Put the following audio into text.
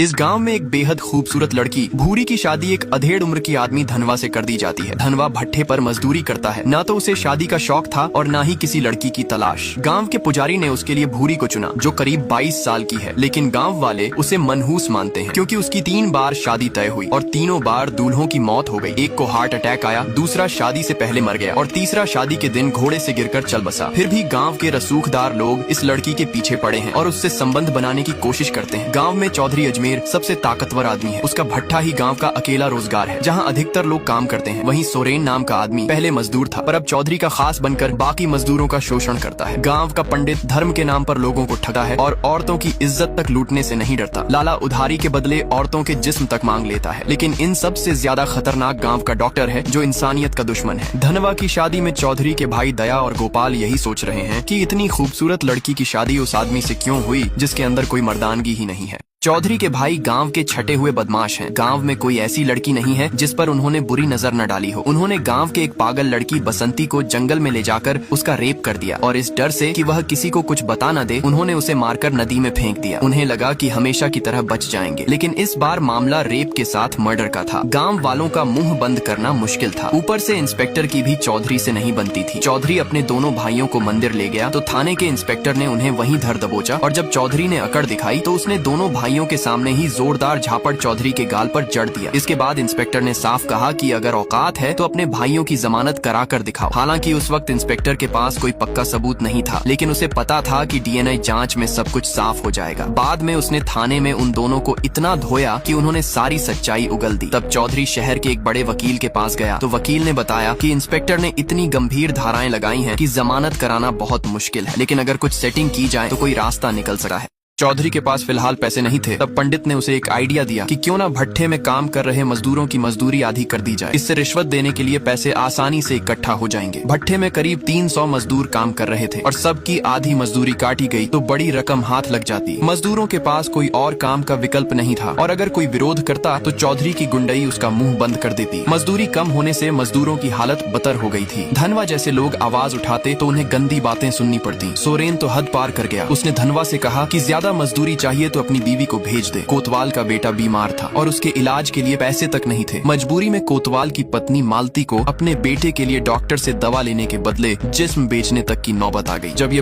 इस गांव में एक बेहद खूबसूरत लड़की भूरी की शादी एक अधेड़ उम्र की आदमी धनवा से कर दी जाती है। धनवा भट्ठे पर मजदूरी करता है। न तो उसे शादी का शौक था और न ही किसी लड़की की तलाश। गांव के पुजारी ने उसके लिए भूरी को चुना, जो करीब 22 साल की है, लेकिन गांव वाले उसे मनहूस मानते हैं क्योंकि उसकी 3 बार शादी तय हुई और तीनों बार दूल्हों की मौत हो गई। एक को हार्ट अटैक आया, दूसरा शादी से पहले मर गया और तीसरा शादी के दिन घोड़े से गिरकर चल बसा। फिर भी गाँव के रसूखदार लोग इस लड़की के पीछे पड़े हैं और उससे संबंध बनाने की कोशिश करते हैं। गाँव में चौधरी अजमेर सबसे ताकतवर आदमी है। उसका भट्ठा ही गांव का अकेला रोजगार है जहां अधिकतर लोग काम करते हैं। वहीं सोरेन नाम का आदमी पहले मजदूर था पर अब चौधरी का खास बनकर बाकी मजदूरों का शोषण करता है। गांव का पंडित धर्म के नाम पर लोगों को ठगा है और औरतों की इज्जत तक लूटने से नहीं डरता। लाला उधारी के बदले औरतों के जिस्म तक मांग लेता है। लेकिन इन सब से ज्यादा खतरनाक गाँव का डॉक्टर है जो इंसानियत का दुश्मन है। धनवा की शादी में चौधरी के भाई दया और गोपाल यही सोच रहे हैं कि इतनी खूबसूरत लड़की की शादी उस आदमी से क्यों हुई जिसके अंदर कोई मर्दानगी ही नहीं है। चौधरी के भाई गांव के छटे हुए बदमाश हैं। गांव में कोई ऐसी लड़की नहीं है जिस पर उन्होंने बुरी नजर न डाली हो। उन्होंने गांव के एक पागल लड़की बसंती को जंगल में ले जाकर उसका रेप कर दिया और इस डर से कि वह किसी को कुछ बता न दे, उन्होंने उसे मारकर नदी में फेंक दिया। उन्हें लगा कि हमेशा की तरह बच जाएंगे, लेकिन इस बार मामला रेप के साथ मर्डर का था। गाँव वालों का मुंह बंद करना मुश्किल था। ऊपर से इंस्पेक्टर की भी चौधरी से नहीं बनती थी। चौधरी अपने दोनों भाइयों को मंदिर ले गया तो थाने के इंस्पेक्टर ने उन्हें वहीं धर दबोचा और जब चौधरी ने अकड़ दिखाई तो उसने दोनों भाइयों के सामने ही जोरदार झापड़ चौधरी के गाल पर जड़ दिया। इसके बाद इंस्पेक्टर ने साफ कहा कि अगर औकात है तो अपने भाइयों की जमानत करा कर दिखाओ। हालांकि उस वक्त इंस्पेक्टर के पास कोई पक्का सबूत नहीं था, लेकिन उसे पता था कि डीएनए जांच में सब कुछ साफ हो जाएगा। बाद में उसने थाने में उन दोनों को इतना धोया कि उन्होंने सारी सच्चाई उगल दी। तब चौधरी शहर के एक बड़े वकील के पास गया तो वकील ने बताया कि इंस्पेक्टर ने इतनी गंभीर धाराएं लगाई हैं कि जमानत कराना बहुत मुश्किल है, लेकिन अगर कुछ सेटिंग की जाए तो कोई रास्ता निकल सकता है। चौधरी के पास फिलहाल पैसे नहीं थे। तब पंडित ने उसे एक आइडिया दिया कि क्यों ना भट्ठे में काम कर रहे मजदूरों की मजदूरी आधी कर दी जाए। इससे रिश्वत देने के लिए पैसे आसानी से इकट्ठा हो जाएंगे। भट्ठे में करीब 300 मजदूर काम कर रहे थे और सबकी आधी मजदूरी काटी गई तो बड़ी रकम हाथ लग जाती। मजदूरों के पास कोई और काम का विकल्प नहीं था और अगर कोई विरोध करता तो चौधरी की गुंडई उसका मुंह बंद कर देती। मजदूरी कम होने से मजदूरों की हालत बदतर हो गई थी। धनवा जैसे लोग आवाज उठाते तो उन्हें गंदी बातें सुननी पड़ती। सोरेन तो हद पार कर गया। उसने धनवा से कहा कि ज्यादा मजदूरी चाहिए तो अपनी बीवी को भेज दे। कोतवाल का बेटा बीमार था और उसके इलाज के लिए पैसे तक नहीं थे। मजबूरी में कोतवाल की पत्नी मालती को अपने बेटे के लिए डॉक्टर से दवा लेने के बदले जिस्म बेचने तक की नौबत आ गई। जब ये